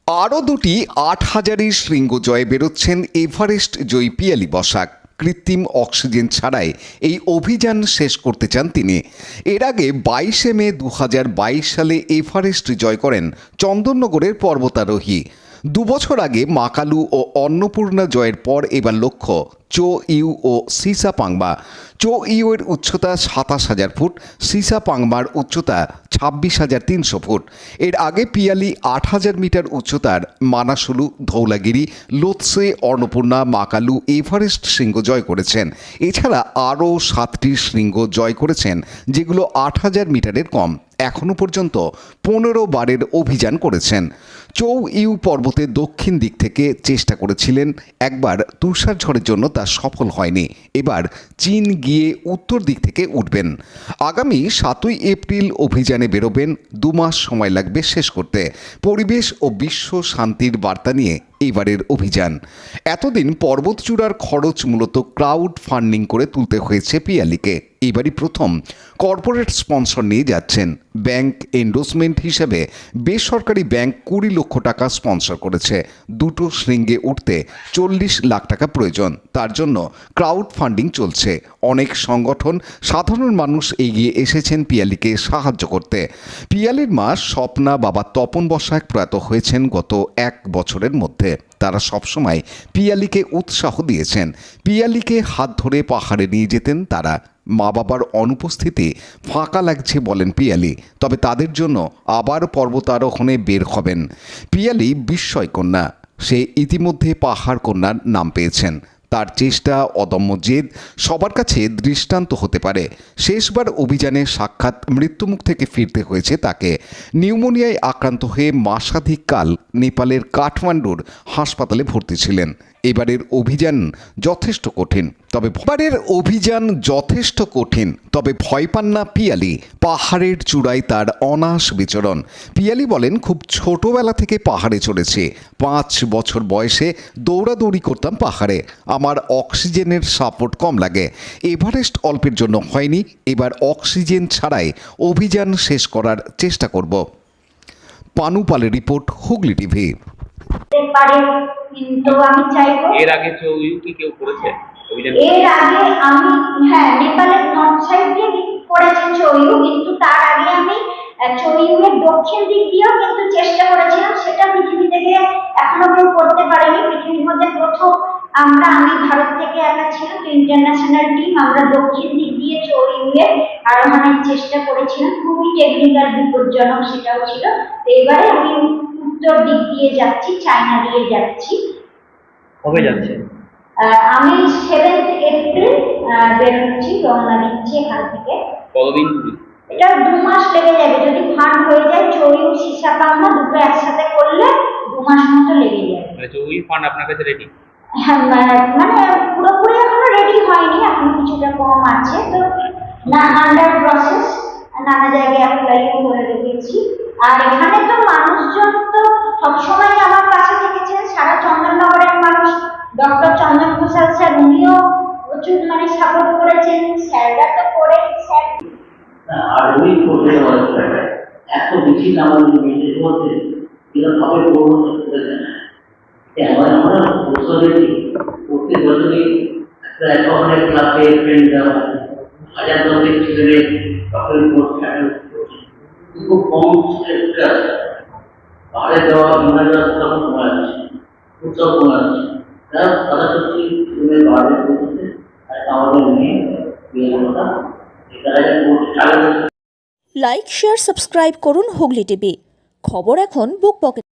আরও দুটি ৮,০০০ শৃঙ্গ জয়ে বেরোচ্ছেন এভারেস্ট জয়ী পিয়ালি বসাক। কৃত্রিম অক্সিজেন ছাড়াই এই অভিযান শেষ করতে চান তিনি। এর আগে ২২শে মে ২০২২ সালে এভারেস্ট জয় করেন চন্দননগরের পর্বতারোহী। ২ বছর আগে মাকালু ও অন্নপূর্ণা জয়ের পর এবার লক্ষ্য চো ইউ ও সিসা পাংমা। চো ইউ এর উচ্চতা ২৭,০০০ ফুট, সিসা পাংমার উচ্চতা ২৬,৩০০ ফুট। এর আগে পিয়ালি ৮,০০০ মিটার উচ্চতার মানাসুলু, ধৌলাগিরি, লোৎসে, অন্নপূর্ণা, মাকালু, এভারেস্ট শৃঙ্গ জয় করেছেন। এছাড়া আরও ৭টি শৃঙ্গ জয় করেছেন যেগুলো ৮,০০০ মিটারের কম। এখনও পর্যন্ত ১৫ বারের অভিযান করেছেন। চৌ ইউ পর্বতের দক্ষিণ দিক থেকে চেষ্টা করেছিলেন একবার, তুষার ঝড়ের জন্য তা সফল হয়নি। এবার চীন গিয়ে উত্তর দিক থেকে উঠবেন। আগামী ৭ই এপ্রিল অভিযানে বেরোবেন। ২ মাস সময় লাগবে শেষ করতে। পরিবেশ ও বিশ্ব শান্তির বার্তা নিয়ে এবারের অভিযান। এতদিন পর্বতচূড়ার খরচ মূলত ক্রাউড ফান্ডিং করে তুলতে হয়েছে পিয়ালিকে। এবারই প্রথম কর্পোরেট স্পন্সর নিয়ে যাচ্ছেন। ব্যাংক এন্ডোর্সমেন্ট হিসেবে বেসরকারি ব্যাংক ২০ লক্ষ টাকা স্পন্সর করেছে। দুটো শৃঙ্গে উঠতে ৪০ লাখ টাকা প্রয়োজন। তার জন্য ক্রাউড ফান্ডিং চলছে। অনেক সংগঠন, সাধারণ মানুষ এগিয়ে এসেছেন পিয়ালিকে সাহায্য করতে। পিয়ালির মা স্বপ্না, বাবা তপন বসাক প্রয়াত হয়েছেন গত ১ বছরের মধ্যে। তারা সবসময় পিয়ালিকে উৎসাহ দিয়েছেন। পিয়ালিকে হাত ধরে পাহাড়ে নিয়ে যেতেন তারা। মা বাবার অনুপস্থিতি ফাঁকা লাগছে বলেন পিয়ালি, তবে তাদের জন্য আবার পর্বতারোহণে বের হবেন। পিয়ালি বিস্ময়কন্যা। সে ইতিমধ্যে পাহাড় কন্যার নাম পেয়েছেন। তার চেষ্টা, অদম্য জেদ সবার কাছে দৃষ্টান্ত হতে পারে। শেষবার অভিযানে সাক্ষাৎ মৃত্যুমুখ থেকে ফিরতে হয়েছে তাকে। নিউমোনিয়ায় আক্রান্ত হয়ে মাসাধিক কাল নেপালের কাঠমান্ডুর হাসপাতালে ভর্তি ছিলেন। এবারের অভিযান যথেষ্ট কঠিন, তবে ভয় পান না পিয়ালি। পাহাড়ের চূড়ায় তার অনায়াস বিচরণ। পিয়ালি বলেন, খুব ছোটবেলা থেকে পাহাড়ে চড়েছি। ৫ বছর বয়সে দৌড়াদৌড়ি করতাম পাহাড়ে। আমার অক্সিজেনের সাপোর্ট কম লাগে। এভারেস্ট অল্পের জন্য হয়নি। এবার অক্সিজেন ছাড়াই অভিযান শেষ করার চেষ্টা করব। পানু পালের রিপোর্ট, হুগলি টিভি। কিন্তু আমি চাইবো এর আগে কি কেউ করেছে অভিযান? এর আগে আমি নেপালের নর্থ সাইড দিয়ে করেছি চৌইউ, কিন্তু তার আগে আমি চৌইউয়ের দক্ষিণ দিক দিয়েও কিন্তু চেষ্টা করেছিলাম। সেটা পৃথিবী থেকে এখনো কেউ করতে পারেনি। পৃথিবীর মধ্যে প্রথম আমি ভারত থেকে একা ছিল, তো ইন্টারন্যাশনাল টিম আমরা দক্ষিণ দিক দিয়ে চৌইউয়ে আরোহণের চেষ্টা করেছিলাম। খুবই টেকনিক্যাল, বিপজ্জনক সেটাও ছিল। তো এবারে আমি উত্তর দিক দিয়ে যাচ্ছি, চায়না দিয়ে যাচ্ছি। কবে যাচ্ছে? আমি 7 এপ্রিল বেরোচ্ছি, রওনা দিচ্ছি এখান থেকে। কতদিন? এটা ২ মাস লেগে যাবে যদি ফান্ড হয়ে যায়। চৌইউ, সিসা পাংমা দুটো একসাথে করলে ২ মাস মতো লেগে যাবে। মানে চৌইউ ফান্ড আপনার কাছে রেডি? হ্যাঁ, মানে পুরোপুরি এখনো রেডি হয়নি, এখন কিছুটা কম আছে। তো না, আন্ডার প্রসেস, নানা জায়গায় অ্যাপ্লাইও করে রেখেছি। আর এখানে তো মানুষজন তো সবসময় আমার কাছে থেকেছেন। সারা চন্দননগরের মানুষ, ডক্টর চন্দন ঘোষাল স্যার, উনিও প্রচুর সাপোর্ট করেছেন। স্যাররা তো করে, স্যার আর ওই করতে এত বেশি আমাদের মেয়েদের মধ্যে কিভাবে পরিবর্তন করেছে না। আমরা বছরে প্রত্যেক বছরই একটা অনেক ক্লাবে ফ্রেন্ড দেওয়া, ১০০০ ছেলেদের সকলের কোর্স খুব কম উঠে আসে। পাহাড়ে দেওয়া, হিমালয় দেওয়া কমে আসছে, উৎসব কমে আসছে। তারা সত্যি শুনে পাহাড়ে পৌঁছেছে। আর আমাদের মেয়ে বিয়েটা লাইক, শেয়ার, সাবস্ক্রাইব করুন হুগলি টিভি। খবর এখন বুক পকেট।